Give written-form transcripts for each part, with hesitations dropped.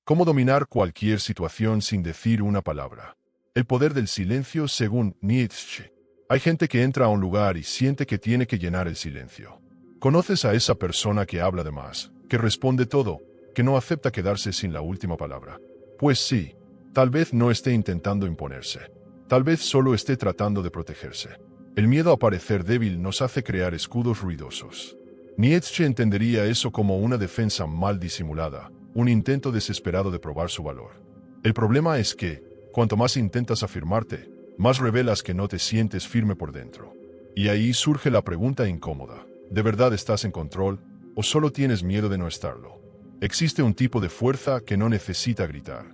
Cómo dominar cualquier situación sin decir una palabra. El poder del silencio según Nietzsche. Hay gente que entra a un lugar y siente que tiene que llenar el silencio. ¿Conoces a esa persona que habla de más, que responde todo, que no acepta quedarse sin la última palabra? Pues sí, tal vez no esté intentando imponerse. Tal vez solo esté tratando de protegerse. El miedo a parecer débil nos hace crear escudos ruidosos. Nietzsche entendería eso como una defensa mal disimulada, un intento desesperado de probar su valor. El problema es que, cuanto más intentas afirmarte, más revelas que no te sientes firme por dentro. Y ahí surge la pregunta incómoda. ¿De verdad estás en control o solo tienes miedo de no estarlo? Existe un tipo de fuerza que no necesita gritar,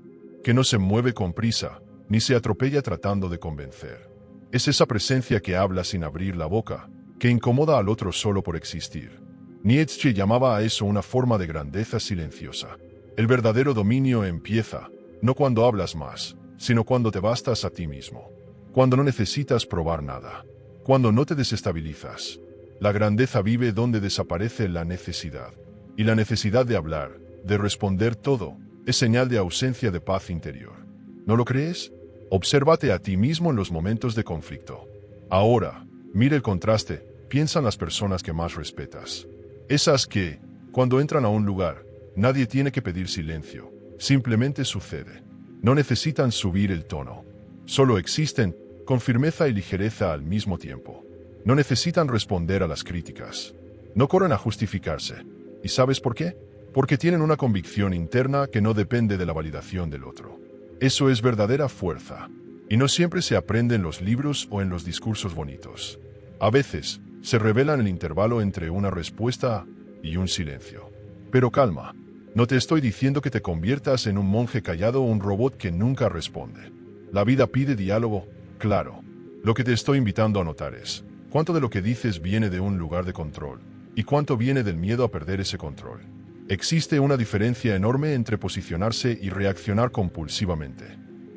que no se mueve con prisa, ni se atropella tratando de convencer. Es esa presencia que habla sin abrir la boca, que incomoda al otro solo por existir. Nietzsche llamaba a eso una forma de grandeza silenciosa. El verdadero dominio empieza, no cuando hablas más, sino cuando te bastas a ti mismo. Cuando no necesitas probar nada. Cuando no te desestabilizas. La grandeza vive donde desaparece la necesidad. Y la necesidad de hablar, de responder todo, es señal de ausencia de paz interior. ¿No lo crees? Obsérvate a ti mismo en los momentos de conflicto. Ahora, mira el contraste, piensa en las personas que más respetas. Esas que, cuando entran a un lugar, nadie tiene que pedir silencio, simplemente sucede. No necesitan subir el tono. Solo existen, con firmeza y ligereza al mismo tiempo. No necesitan responder a las críticas. No corren a justificarse. ¿Y sabes por qué? Porque tienen una convicción interna que no depende de la validación del otro. Eso es verdadera fuerza. Y no siempre se aprende en los libros o en los discursos bonitos. A veces, se revela en el intervalo entre una respuesta y un silencio. Pero calma, no te estoy diciendo que te conviertas en un monje callado o un robot que nunca responde. La vida pide diálogo, claro. Lo que te estoy invitando a notar es, ¿cuánto de lo que dices viene de un lugar de control? ¿Y cuánto viene del miedo a perder ese control? Existe una diferencia enorme entre posicionarse y reaccionar compulsivamente.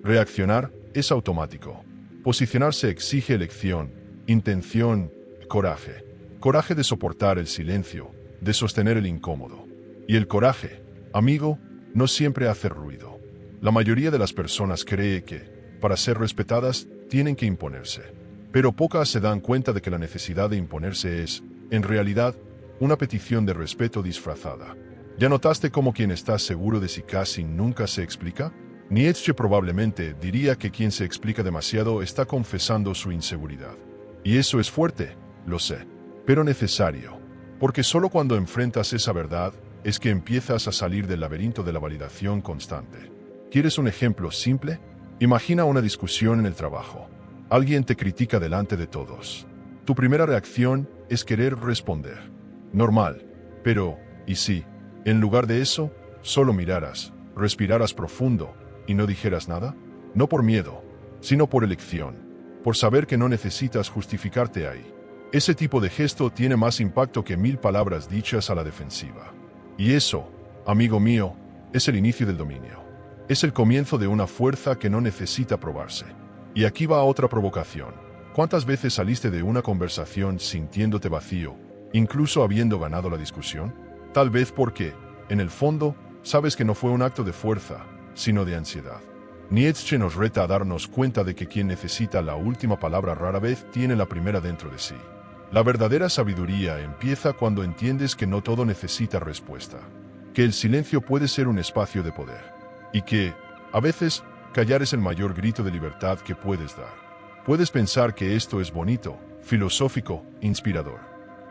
Reaccionar es automático. Posicionarse exige elección, intención, coraje. Coraje de soportar el silencio, de sostener el incómodo. Y el coraje, amigo, no siempre hace ruido. La mayoría de las personas cree que, para ser respetadas, tienen que imponerse. Pero pocas se dan cuenta de que la necesidad de imponerse es, en realidad, una petición de respeto disfrazada. ¿Ya notaste cómo quien está seguro de sí casi nunca se explica? Nietzsche probablemente diría que quien se explica demasiado está confesando su inseguridad. Y eso es fuerte, lo sé, pero necesario. Porque solo cuando enfrentas esa verdad es que empiezas a salir del laberinto de la validación constante. ¿Quieres un ejemplo simple? Imagina una discusión en el trabajo. Alguien te critica delante de todos. Tu primera reacción es querer responder. Normal. Pero, ¿y si, en lugar de eso, solo miraras, respiraras profundo y no dijeras nada? No por miedo, sino por elección. Por saber que no necesitas justificarte ahí. Ese tipo de gesto tiene más impacto que 1000 palabras dichas a la defensiva. Y eso, amigo mío, es el inicio del dominio. Es el comienzo de una fuerza que no necesita probarse. Y aquí va otra provocación. ¿Cuántas veces saliste de una conversación sintiéndote vacío, incluso habiendo ganado la discusión? Tal vez porque, en el fondo, sabes que no fue un acto de fuerza, sino de ansiedad. Nietzsche nos reta a darnos cuenta de que quien necesita la última palabra rara vez tiene la primera dentro de sí. La verdadera sabiduría empieza cuando entiendes que no todo necesita respuesta, que el silencio puede ser un espacio de poder, y que, a veces, callar es el mayor grito de libertad que puedes dar. Puedes pensar que esto es bonito, filosófico, inspirador.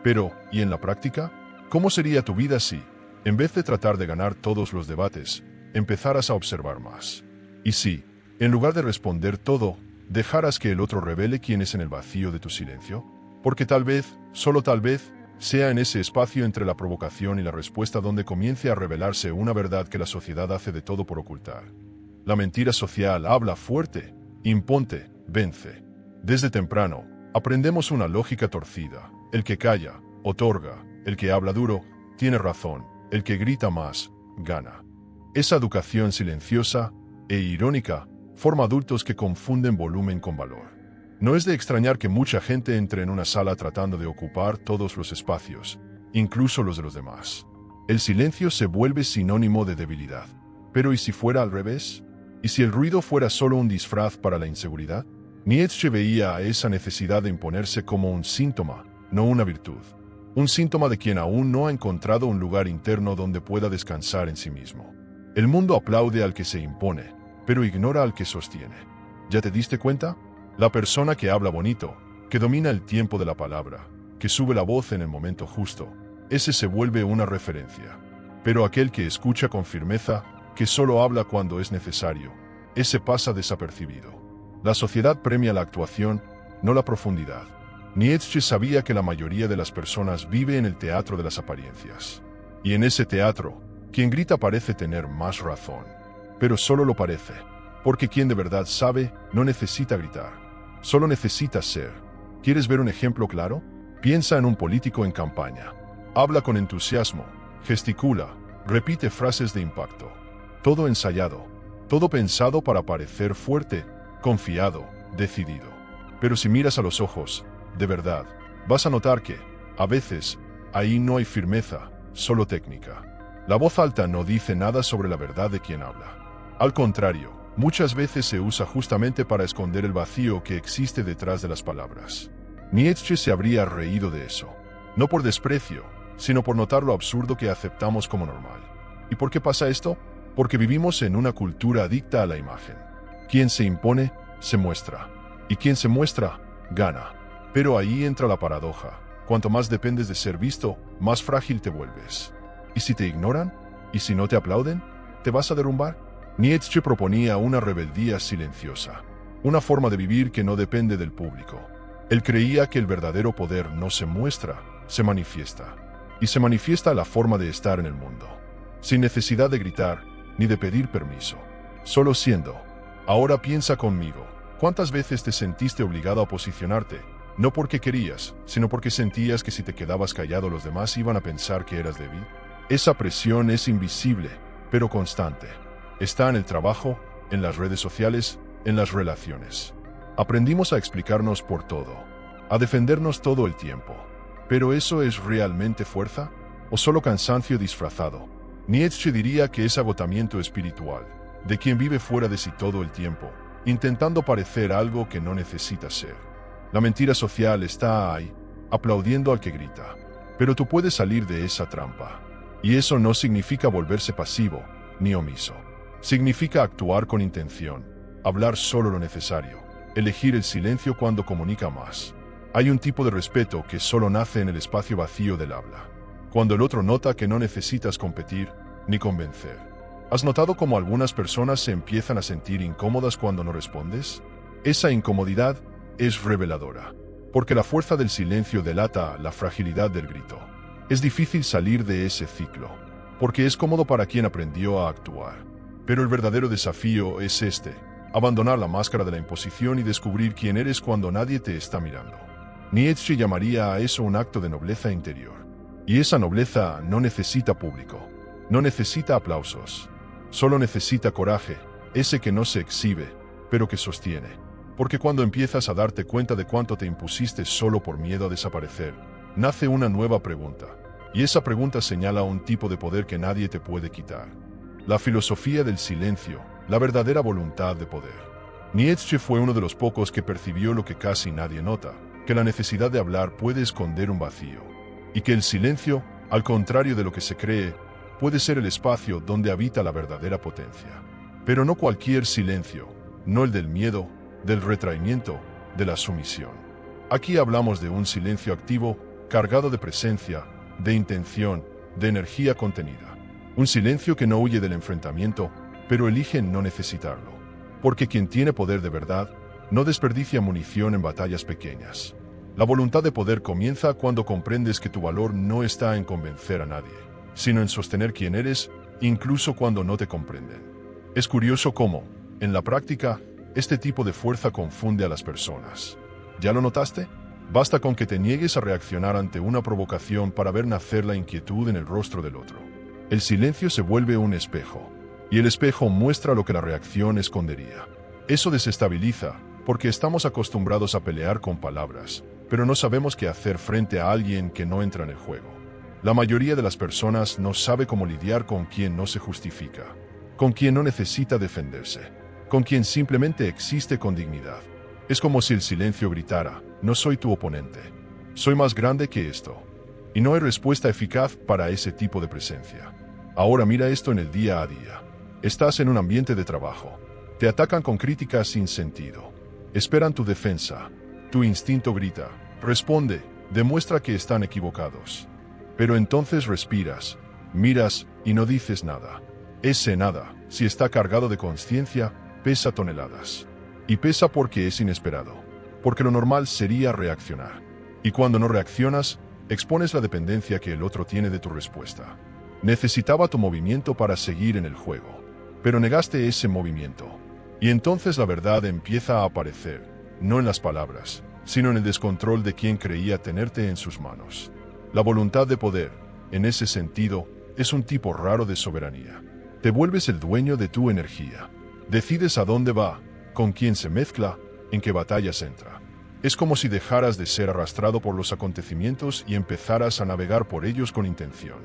Pero, ¿y en la práctica? ¿Cómo sería tu vida si, en vez de tratar de ganar todos los debates, empezaras a observar más? Y si, en lugar de responder todo, dejaras que el otro revele quién es en el vacío de tu silencio? Porque tal vez, solo tal vez, sea en ese espacio entre la provocación y la respuesta donde comience a revelarse una verdad que la sociedad hace de todo por ocultar. La mentira social habla fuerte, imponte, vence. Desde temprano, aprendemos una lógica torcida. El que calla, otorga. El que habla duro, tiene razón. El que grita más, gana. Esa educación silenciosa e irónica forma adultos que confunden volumen con valor. No es de extrañar que mucha gente entre en una sala tratando de ocupar todos los espacios, incluso los de los demás. El silencio se vuelve sinónimo de debilidad. Pero ¿y si fuera al revés? ¿Y si el ruido fuera solo un disfraz para la inseguridad? Nietzsche veía a esa necesidad de imponerse como un síntoma, no una virtud. Un síntoma de quien aún no ha encontrado un lugar interno donde pueda descansar en sí mismo. El mundo aplaude al que se impone, pero ignora al que sostiene. ¿Ya te diste cuenta? La persona que habla bonito, que domina el tiempo de la palabra, que sube la voz en el momento justo, ese se vuelve una referencia. Pero aquel que escucha con firmeza, que solo habla cuando es necesario, ese pasa desapercibido. La sociedad premia la actuación, no la profundidad. Nietzsche sabía que la mayoría de las personas vive en el teatro de las apariencias. Y en ese teatro, quien grita parece tener más razón. Pero solo lo parece, porque quien de verdad sabe no necesita gritar, solo necesita ser. ¿Quieres ver un ejemplo claro? Piensa en un político en campaña. Habla con entusiasmo, gesticula, repite frases de impacto. Todo ensayado, todo pensado para parecer fuerte, confiado, decidido. Pero si miras a los ojos, de verdad, vas a notar que, a veces, ahí no hay firmeza, solo técnica. La voz alta no dice nada sobre la verdad de quien habla. Al contrario, muchas veces se usa justamente para esconder el vacío que existe detrás de las palabras. Nietzsche se habría reído de eso. No por desprecio, sino por notar lo absurdo que aceptamos como normal. ¿Y por qué pasa esto? Porque vivimos en una cultura adicta a la imagen. Quien se impone, se muestra. Y quien se muestra, gana. Pero ahí entra la paradoja. Cuanto más dependes de ser visto, más frágil te vuelves. ¿Y si te ignoran? ¿Y si no te aplauden? ¿Te vas a derrumbar? Nietzsche proponía una rebeldía silenciosa. Una forma de vivir que no depende del público. Él creía que el verdadero poder no se muestra, se manifiesta. Y se manifiesta la forma de estar en el mundo. Sin necesidad de gritar, ni de pedir permiso. Solo siendo. Ahora piensa conmigo. ¿Cuántas veces te sentiste obligado a posicionarte? No porque querías, sino porque sentías que si te quedabas callado los demás iban a pensar que eras débil. Esa presión es invisible, pero constante. Está en el trabajo, en las redes sociales, en las relaciones. Aprendimos a explicarnos por todo, a defendernos todo el tiempo. ¿Pero eso es realmente fuerza? ¿O solo cansancio disfrazado? Nietzsche diría que es agotamiento espiritual, de quien vive fuera de sí todo el tiempo, intentando parecer algo que no necesita ser. La mentira social está ahí, aplaudiendo al que grita. Pero tú puedes salir de esa trampa. Y eso no significa volverse pasivo, ni omiso. Significa actuar con intención, hablar solo lo necesario, elegir el silencio cuando comunica más. Hay un tipo de respeto que solo nace en el espacio vacío del habla. Cuando el otro nota que no necesitas competir, ni convencer. ¿Has notado cómo algunas personas se empiezan a sentir incómodas cuando no respondes? Esa incomodidad es reveladora, porque la fuerza del silencio delata la fragilidad del grito. Es difícil salir de ese ciclo, porque es cómodo para quien aprendió a actuar. Pero el verdadero desafío es abandonar la máscara de la imposición y descubrir quién eres cuando nadie te está mirando. Nietzsche llamaría a eso un acto de nobleza interior. Y esa nobleza no necesita público, no necesita aplausos, solo necesita coraje, ese que no se exhibe, pero que sostiene. Porque cuando empiezas a darte cuenta de cuánto te impusiste solo por miedo a desaparecer, nace una nueva pregunta. Y esa pregunta señala un tipo de poder que nadie te puede quitar. La filosofía del silencio, la verdadera voluntad de poder. Nietzsche fue uno de los pocos que percibió lo que casi nadie nota, que la necesidad de hablar puede esconder un vacío. Y que el silencio, al contrario de lo que se cree, puede ser el espacio donde habita la verdadera potencia. Pero no cualquier silencio, no el del miedo, del retraimiento, de la sumisión. Aquí hablamos de un silencio activo, cargado de presencia, de intención, de energía contenida. Un silencio que no huye del enfrentamiento, pero elige no necesitarlo. Porque quien tiene poder de verdad, no desperdicia munición en batallas pequeñas. La voluntad de poder comienza cuando comprendes que tu valor no está en convencer a nadie, sino en sostener quién eres, incluso cuando no te comprenden. Es curioso cómo, en la práctica, este tipo de fuerza confunde a las personas. ¿Ya lo notaste? Basta con que te niegues a reaccionar ante una provocación para ver nacer la inquietud en el rostro del otro. El silencio se vuelve un espejo, y el espejo muestra lo que la reacción escondería. Eso desestabiliza, porque estamos acostumbrados a pelear con palabras, pero no sabemos qué hacer frente a alguien que no entra en el juego. La mayoría de las personas no sabe cómo lidiar con quien no se justifica. con quien no necesita defenderse, con quien simplemente existe con dignidad. Es como si el silencio gritara, no soy tu oponente, soy más grande que esto. Y no hay respuesta eficaz para ese tipo de presencia. Ahora mira esto en el día a día. Estás en un ambiente de trabajo. Te atacan con críticas sin sentido. Esperan tu defensa. Tu instinto grita, responde, demuestra que están equivocados. Pero entonces respiras, miras y no dices nada. Ese nada, si está cargado de conciencia, pesa toneladas. Y pesa porque es inesperado. Porque lo normal sería reaccionar. Y cuando no reaccionas, expones la dependencia que el otro tiene de tu respuesta. Necesitaba tu movimiento para seguir en el juego, pero negaste ese movimiento. Y entonces la verdad empieza a aparecer, no en las palabras, sino en el descontrol de quien creía tenerte en sus manos. La voluntad de poder, en ese sentido, es un tipo raro de soberanía. Te vuelves el dueño de tu energía. Decides a dónde va, con quién se mezcla, en qué batallas entra. Es como si dejaras de ser arrastrado por los acontecimientos y empezaras a navegar por ellos con intención.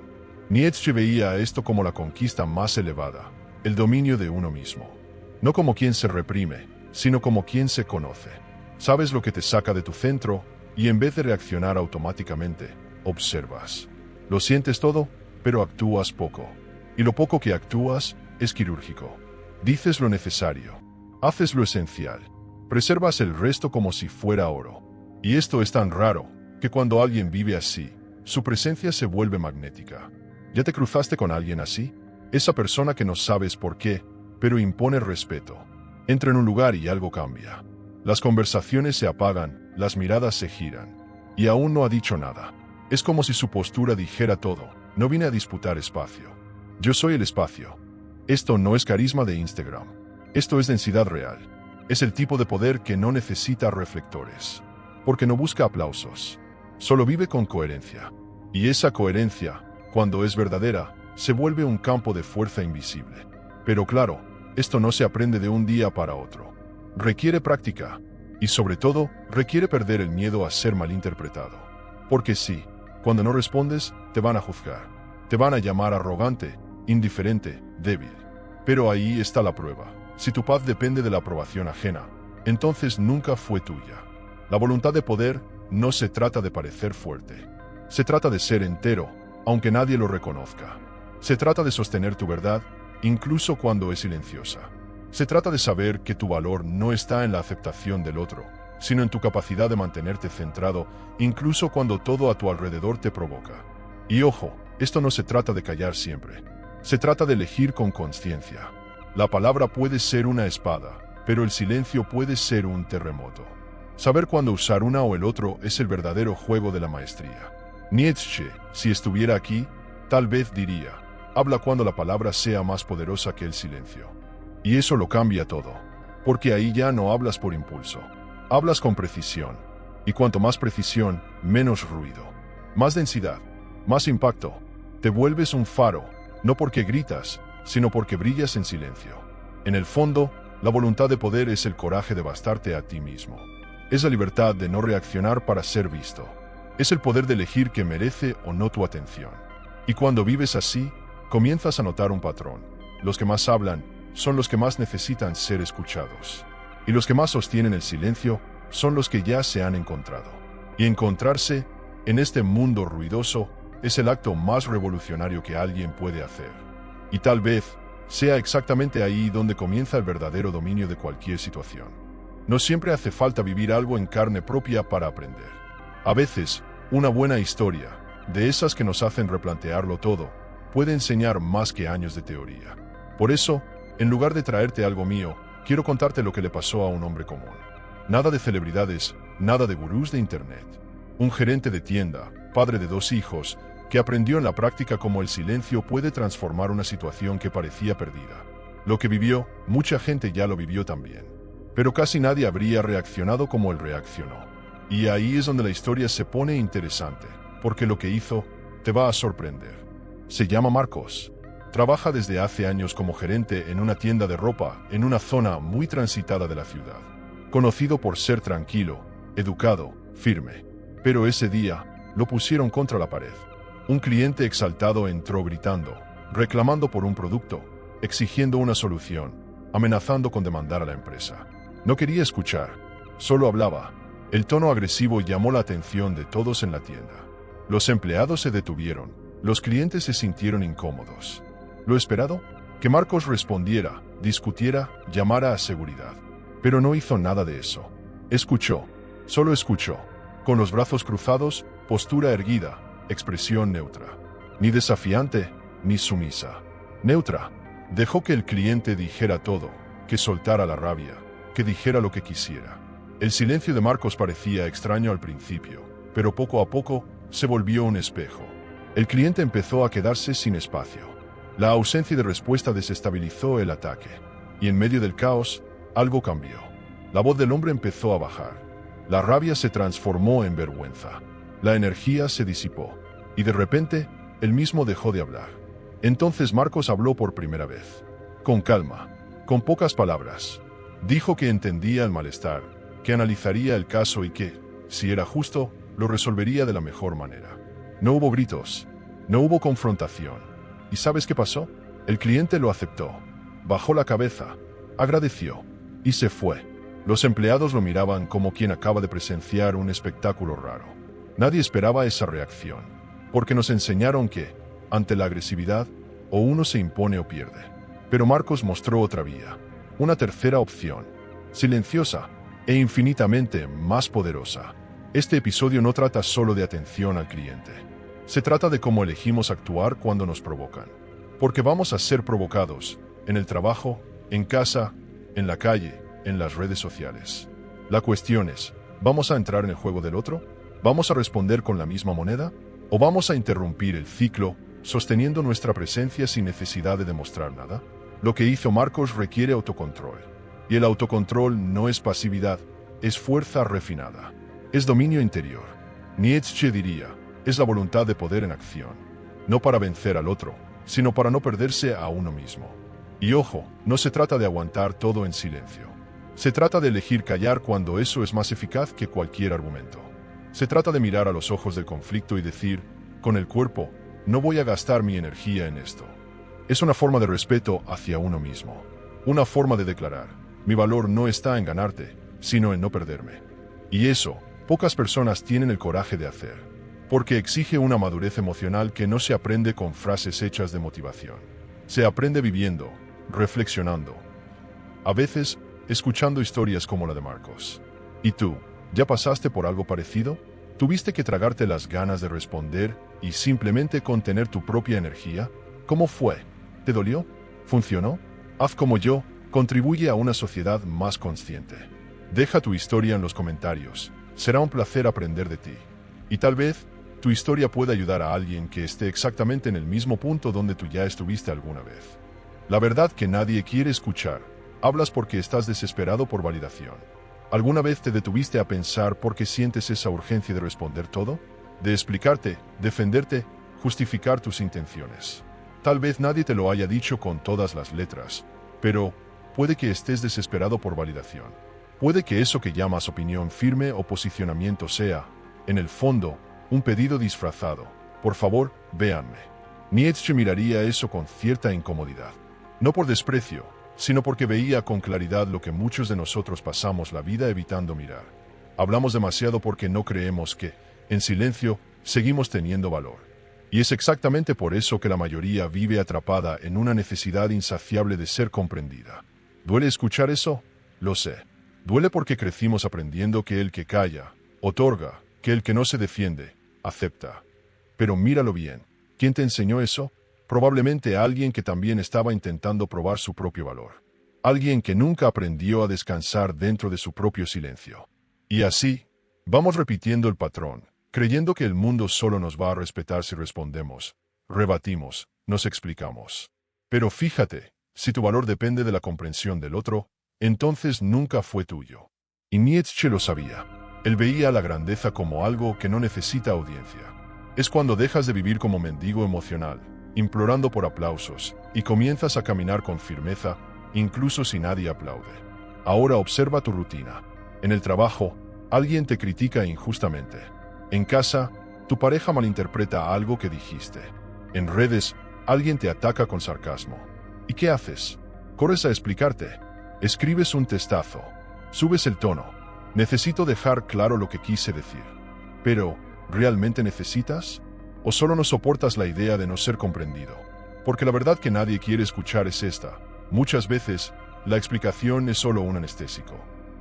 Nietzsche veía esto como la conquista más elevada, el dominio de uno mismo. No como quien se reprime, sino como quien se conoce. Sabes lo que te saca de tu centro y en vez de reaccionar automáticamente, observas. Lo sientes todo, pero actúas poco. Y lo poco que actúas es quirúrgico. Dices lo necesario. Haces lo esencial. Preservas el resto como si fuera oro. Y esto es tan raro, que cuando alguien vive así, su presencia se vuelve magnética. ¿Ya te cruzaste con alguien así? Esa persona que no sabes por qué, pero impone respeto. Entra en un lugar y algo cambia. Las conversaciones se apagan, las miradas se giran. Y aún no ha dicho nada. Es como si su postura dijera todo. No vine a disputar espacio. Yo soy el espacio. Esto no es carisma de Instagram. Esto es densidad real. Es el tipo de poder que no necesita reflectores. Porque no busca aplausos. Solo vive con coherencia. Y esa coherencia, cuando es verdadera, se vuelve un campo de fuerza invisible. Pero claro, esto no se aprende de un día para otro. Requiere práctica. Y sobre todo, requiere perder el miedo a ser malinterpretado. Porque sí, cuando no respondes, te van a juzgar. Te van a llamar arrogante, indiferente, débil. Pero ahí está la prueba. Si tu paz depende de la aprobación ajena, entonces nunca fue tuya. La voluntad de poder no se trata de parecer fuerte. Se trata de ser entero, aunque nadie lo reconozca. Se trata de sostener tu verdad, incluso cuando es silenciosa. Se trata de saber que tu valor no está en la aceptación del otro, sino en tu capacidad de mantenerte centrado, incluso cuando todo a tu alrededor te provoca. Y ojo, esto no se trata de callar siempre. Se trata de elegir con conciencia. La palabra puede ser una espada, pero el silencio puede ser un terremoto. Saber cuándo usar una o el otro es el verdadero juego de la maestría. Nietzsche, si estuviera aquí, tal vez diría, habla cuando la palabra sea más poderosa que el silencio. Y eso lo cambia todo, porque ahí ya no hablas por impulso. Hablas con precisión. Y cuanto más precisión, menos ruido. Más densidad, más impacto. Te vuelves un faro, no porque gritas, sino porque brillas en silencio. En el fondo, la voluntad de poder es el coraje de bastarte a ti mismo. Es la libertad de no reaccionar para ser visto. Es el poder de elegir que merece o no tu atención. Y cuando vives así, comienzas a notar un patrón. Los que más hablan son los que más necesitan ser escuchados. Y los que más sostienen el silencio son los que ya se han encontrado. Y encontrarse, en este mundo ruidoso, es el acto más revolucionario que alguien puede hacer. Y tal vez sea exactamente ahí donde comienza el verdadero dominio de cualquier situación. No siempre hace falta vivir algo en carne propia para aprender. A veces, una buena historia, de esas que nos hacen replantearlo todo, puede enseñar más que años de teoría. Por eso, en lugar de traerte algo mío, quiero contarte lo que le pasó a un hombre común. Nada de celebridades, nada de gurús de internet. Un gerente de tienda, padre de 2 hijos, que aprendió en la práctica cómo el silencio puede transformar una situación que parecía perdida. Lo que vivió, mucha gente ya lo vivió también. Pero casi nadie habría reaccionado como él reaccionó. Y ahí es donde la historia se pone interesante, porque lo que hizo te va a sorprender. Se llama Marcos. Trabaja desde hace años como gerente en una tienda de ropa en una zona muy transitada de la ciudad. Conocido por ser tranquilo, educado, firme. Pero ese día, lo pusieron contra la pared. Un cliente exaltado entró gritando, reclamando por un producto, exigiendo una solución, amenazando con demandar a la empresa. No quería escuchar, solo hablaba. El tono agresivo llamó la atención de todos en la tienda. Los empleados se detuvieron, los clientes se sintieron incómodos. ¿Lo esperado? Que Marcos respondiera, discutiera, llamara a seguridad. Pero no hizo nada de eso. Escuchó, solo escuchó, con los brazos cruzados, postura erguida, expresión neutra. Ni desafiante, ni sumisa. Neutra. Dejó que el cliente dijera todo, que soltara la rabia, que dijera lo que quisiera. El silencio de Marcos parecía extraño al principio, pero poco a poco se volvió un espejo. El cliente empezó a quedarse sin espacio. La ausencia de respuesta desestabilizó el ataque. Y en medio del caos, algo cambió. La voz del hombre empezó a bajar. La rabia se transformó en vergüenza. La energía se disipó. Y de repente, él mismo dejó de hablar. Entonces Marcos habló por primera vez. Con calma, con pocas palabras. Dijo que entendía el malestar, que analizaría el caso y que, si era justo, lo resolvería de la mejor manera. No hubo gritos, no hubo confrontación. ¿Y sabes qué pasó? El cliente lo aceptó. Bajó la cabeza, agradeció y se fue. Los empleados lo miraban como quien acaba de presenciar un espectáculo raro. Nadie esperaba esa reacción, porque nos enseñaron que, ante la agresividad, o uno se impone o pierde. Pero Marcos mostró otra vía, una tercera opción, silenciosa e infinitamente más poderosa. Este episodio no trata solo de atención al cliente. Se trata de cómo elegimos actuar cuando nos provocan. Porque vamos a ser provocados, en el trabajo, en casa, en la calle, en las redes sociales. La cuestión es, ¿vamos a entrar en el juego del otro? ¿Vamos a responder con la misma moneda? ¿O vamos a interrumpir el ciclo, sosteniendo nuestra presencia sin necesidad de demostrar nada? Lo que hizo Marcos requiere autocontrol. Y el autocontrol no es pasividad, es fuerza refinada. Es dominio interior. Nietzsche diría, es la voluntad de poder en acción. No para vencer al otro, sino para no perderse a uno mismo. Y ojo, no se trata de aguantar todo en silencio. Se trata de elegir callar cuando eso es más eficaz que cualquier argumento. Se trata de mirar a los ojos del conflicto y decir, con el cuerpo, no voy a gastar mi energía en esto. Es una forma de respeto hacia uno mismo. Una forma de declarar, mi valor no está en ganarte, sino en no perderme. Y eso, pocas personas tienen el coraje de hacer. Porque exige una madurez emocional que no se aprende con frases hechas de motivación. Se aprende viviendo, reflexionando. A veces, escuchando historias como la de Marcos. ¿Y tú, ya pasaste por algo parecido? ¿Tuviste que tragarte las ganas de responder y simplemente contener tu propia energía? ¿Cómo fue? ¿Te dolió? ¿Funcionó? Haz como yo, contribuye a una sociedad más consciente. Deja tu historia en los comentarios. Será un placer aprender de ti. Y tal vez, tu historia pueda ayudar a alguien que esté exactamente en el mismo punto donde tú ya estuviste alguna vez. La verdad que nadie quiere escuchar. Hablas porque estás desesperado por validación. ¿Alguna vez te detuviste a pensar por qué sientes esa urgencia de responder todo? De explicarte, defenderte, justificar tus intenciones. Tal vez nadie te lo haya dicho con todas las letras, pero puede que estés desesperado por validación. Puede que eso que llamas opinión firme o posicionamiento sea, en el fondo, un pedido disfrazado. Por favor, véanme. Nietzsche miraría eso con cierta incomodidad. No por desprecio, sino porque veía con claridad lo que muchos de nosotros pasamos la vida evitando mirar. Hablamos demasiado porque no creemos que, en silencio, seguimos teniendo valor. Y es exactamente por eso que la mayoría vive atrapada en una necesidad insaciable de ser comprendida. ¿Duele escuchar eso? Lo sé. Duele porque crecimos aprendiendo que el que calla, otorga, que el que no se defiende, acepta. Pero míralo bien. ¿Quién te enseñó eso? Probablemente alguien que también estaba intentando probar su propio valor. Alguien que nunca aprendió a descansar dentro de su propio silencio. Y así, vamos repitiendo el patrón, creyendo que el mundo solo nos va a respetar si respondemos, rebatimos, nos explicamos. Pero fíjate, si tu valor depende de la comprensión del otro, entonces nunca fue tuyo. Y Nietzsche lo sabía. Él veía la grandeza como algo que no necesita audiencia. Es cuando dejas de vivir como mendigo emocional, implorando por aplausos, y comienzas a caminar con firmeza, incluso si nadie aplaude. Ahora observa tu rutina. En el trabajo, alguien te critica injustamente. En casa, tu pareja malinterpreta algo que dijiste. En redes, alguien te ataca con sarcasmo. ¿Y qué haces? Corres a explicarte. Escribes un testazo. Subes el tono. Necesito dejar claro lo que quise decir. Pero, ¿realmente necesitas? ¿O solo no soportas la idea de no ser comprendido? Porque la verdad que nadie quiere escuchar es esta. Muchas veces, la explicación es solo un anestésico.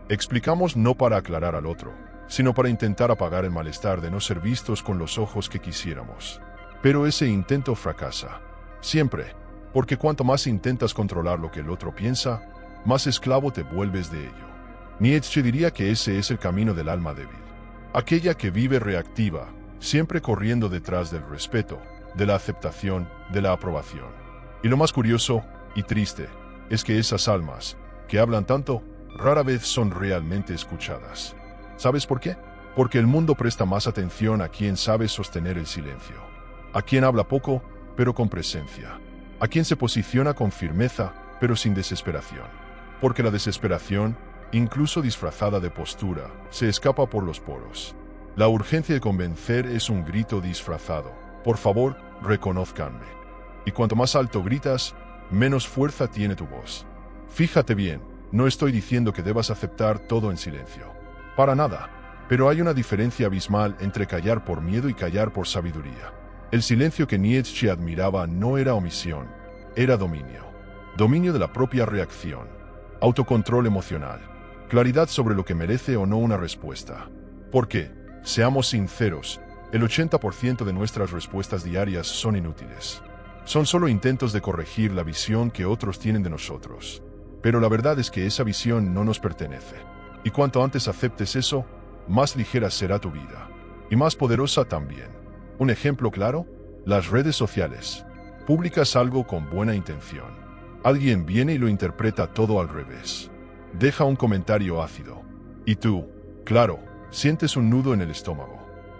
Explicamos no para aclarar al otro, sino para intentar apagar el malestar de no ser vistos con los ojos que quisiéramos. Pero ese intento fracasa. Siempre. Porque cuanto más intentas controlar lo que el otro piensa, más esclavo te vuelves de ello. Nietzsche diría que ese es el camino del alma débil. Aquella que vive reactiva, siempre corriendo detrás del respeto, de la aceptación, de la aprobación. Y lo más curioso y triste es que esas almas, que hablan tanto, rara vez son realmente escuchadas. ¿Sabes por qué? Porque el mundo presta más atención a quien sabe sostener el silencio, a quien habla poco, pero con presencia, a quien se posiciona con firmeza, pero sin desesperación. Porque la desesperación, incluso disfrazada de postura, se escapa por los poros. La urgencia de convencer es un grito disfrazado. Por favor, reconózcanme. Y cuanto más alto gritas, menos fuerza tiene tu voz. Fíjate bien, no estoy diciendo que debas aceptar todo en silencio. Para nada. Pero hay una diferencia abismal entre callar por miedo y callar por sabiduría. El silencio que Nietzsche admiraba no era omisión, era dominio. Dominio de la propia reacción. Autocontrol emocional. Claridad sobre lo que merece o no una respuesta. Porque, seamos sinceros, el 80% de nuestras respuestas diarias son inútiles. Son solo intentos de corregir la visión que otros tienen de nosotros. Pero la verdad es que esa visión no nos pertenece. Y cuanto antes aceptes eso, más ligera será tu vida. Y más poderosa también. Un ejemplo claro, las redes sociales. Publicas algo con buena intención. Alguien viene y lo interpreta todo al revés. Deja un comentario ácido. Y tú, claro, sientes un nudo en el estómago.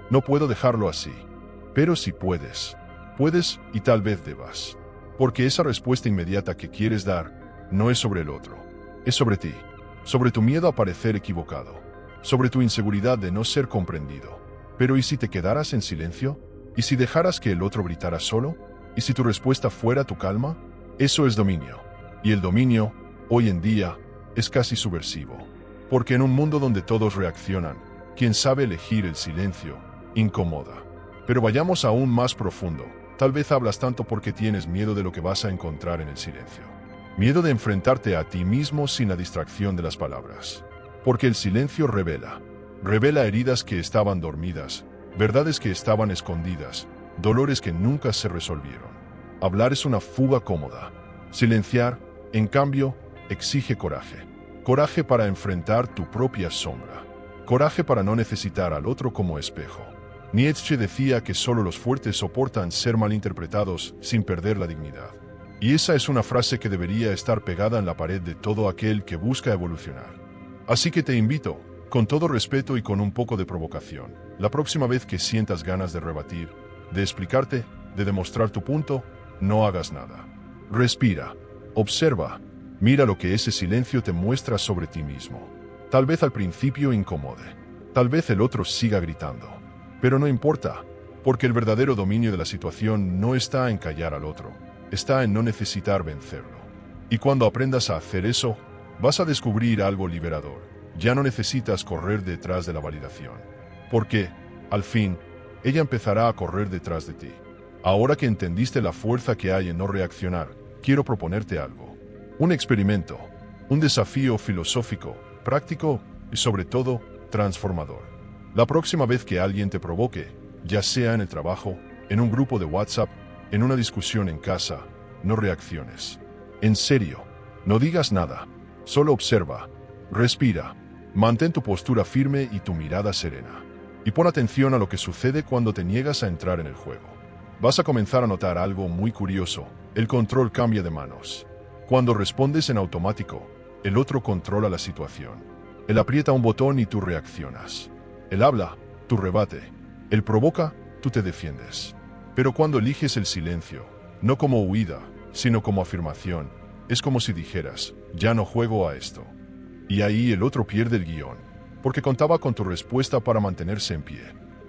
No puedo dejarlo así. Pero si puedes. Puedes y tal vez debas. Porque esa respuesta inmediata que quieres dar no es sobre el otro. Es sobre ti. Sobre tu miedo a parecer equivocado. Sobre tu inseguridad de no ser comprendido. Pero ¿y si te quedaras en silencio? ¿Y si dejaras que el otro gritara solo? ¿Y si tu respuesta fuera tu calma? Eso es dominio. Y el dominio, hoy en día, es casi subversivo. Porque en un mundo donde todos reaccionan, quien sabe elegir el silencio, incomoda. Pero vayamos aún más profundo. Tal vez hablas tanto porque tienes miedo de lo que vas a encontrar en el silencio. Miedo de enfrentarte a ti mismo sin la distracción de las palabras. Porque el silencio revela. Revela heridas que estaban dormidas, verdades que estaban escondidas, dolores que nunca se resolvieron. Hablar es una fuga cómoda. Silenciar, en cambio, exige coraje. Coraje para enfrentar tu propia sombra. Coraje para no necesitar al otro como espejo. Nietzsche decía que solo los fuertes soportan ser malinterpretados sin perder la dignidad. Y esa es una frase que debería estar pegada en la pared de todo aquel que busca evolucionar. Así que te invito, con todo respeto y con un poco de provocación, la próxima vez que sientas ganas de rebatir, de explicarte, de demostrar tu punto, no hagas nada. Respira, observa, mira lo que ese silencio te muestra sobre ti mismo. Tal vez al principio incomode, tal vez el otro siga gritando. Pero no importa, porque el verdadero dominio de la situación no está en callar al otro, está en no necesitar vencerlo. Y cuando aprendas a hacer eso, vas a descubrir algo liberador. Ya no necesitas correr detrás de la validación. Porque, al fin, ella empezará a correr detrás de ti. Ahora que entendiste la fuerza que hay en no reaccionar, quiero proponerte algo. Un experimento, un desafío filosófico, práctico y sobre todo, transformador. La próxima vez que alguien te provoque, ya sea en el trabajo, en un grupo de WhatsApp, en una discusión en casa, no reacciones. En serio, no digas nada. Solo observa, respira, mantén tu postura firme y tu mirada serena. Y pon atención a lo que sucede cuando te niegas a entrar en el juego. Vas a comenzar a notar algo muy curioso. El control cambia de manos. Cuando respondes en automático, el otro controla la situación. Él aprieta un botón y tú reaccionas. Él habla, tú rebate. Él provoca, tú te defiendes. Pero cuando eliges el silencio, no como huida, sino como afirmación, es como si dijeras, ya no juego a esto. Y ahí el otro pierde el guión, porque contaba con tu respuesta para mantenerse en pie.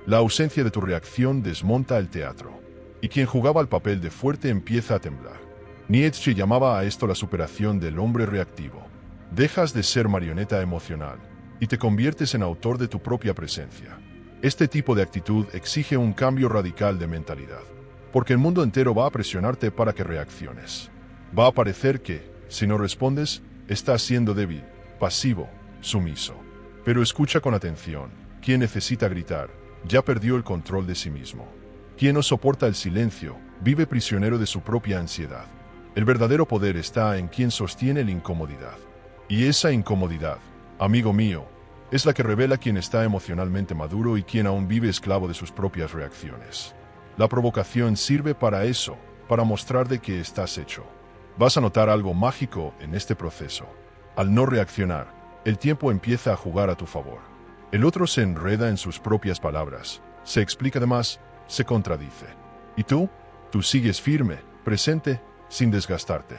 La ausencia de tu reacción desmonta el teatro, y quien jugaba el papel de fuerte empieza a temblar. Nietzsche llamaba a esto la superación del hombre reactivo. Dejas de ser marioneta emocional y te conviertes en autor de tu propia presencia. Este tipo de actitud exige un cambio radical de mentalidad, porque el mundo entero va a presionarte para que reacciones. Va a parecer que, si no respondes, estás siendo débil, pasivo, sumiso. Pero escucha con atención. Quien necesita gritar, ya perdió el control de sí mismo. Quien no soporta el silencio, vive prisionero de su propia ansiedad. El verdadero poder está en quien sostiene la incomodidad. Y esa incomodidad, amigo mío, es la que revela quién está emocionalmente maduro y quién aún vive esclavo de sus propias reacciones. La provocación sirve para eso, para mostrar de qué estás hecho. Vas a notar algo mágico en este proceso. Al no reaccionar, el tiempo empieza a jugar a tu favor. El otro se enreda en sus propias palabras, se explica de más, se contradice. ¿Y tú? Tú sigues firme, presente, sin desgastarte.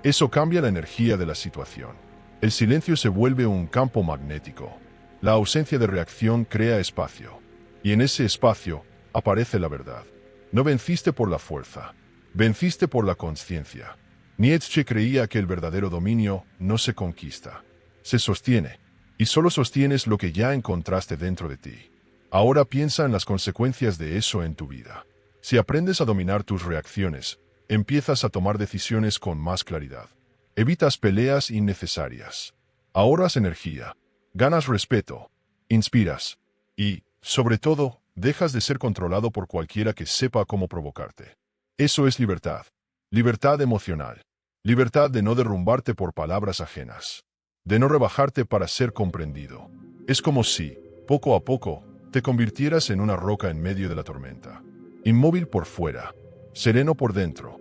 Eso cambia la energía de la situación. El silencio se vuelve un campo magnético. La ausencia de reacción crea espacio. Y en ese espacio aparece la verdad. No venciste por la fuerza, venciste por la conciencia. Nietzsche creía que el verdadero dominio no se conquista, se sostiene. Y solo sostienes lo que ya encontraste dentro de ti. Ahora piensa en las consecuencias de eso en tu vida. Si aprendes a dominar tus reacciones, empiezas a tomar decisiones con más claridad. Evitas peleas innecesarias. Ahorras energía. Ganas respeto. Inspiras. Y, sobre todo, dejas de ser controlado por cualquiera que sepa cómo provocarte. Eso es libertad. Libertad emocional. Libertad de no derrumbarte por palabras ajenas. De no rebajarte para ser comprendido. Es como si, poco a poco, te convirtieras en una roca en medio de la tormenta. Inmóvil por fuera, sereno por dentro.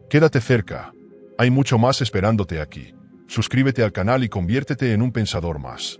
Quédate cerca. Hay mucho más esperándote aquí. Suscríbete al canal y conviértete en un pensador más.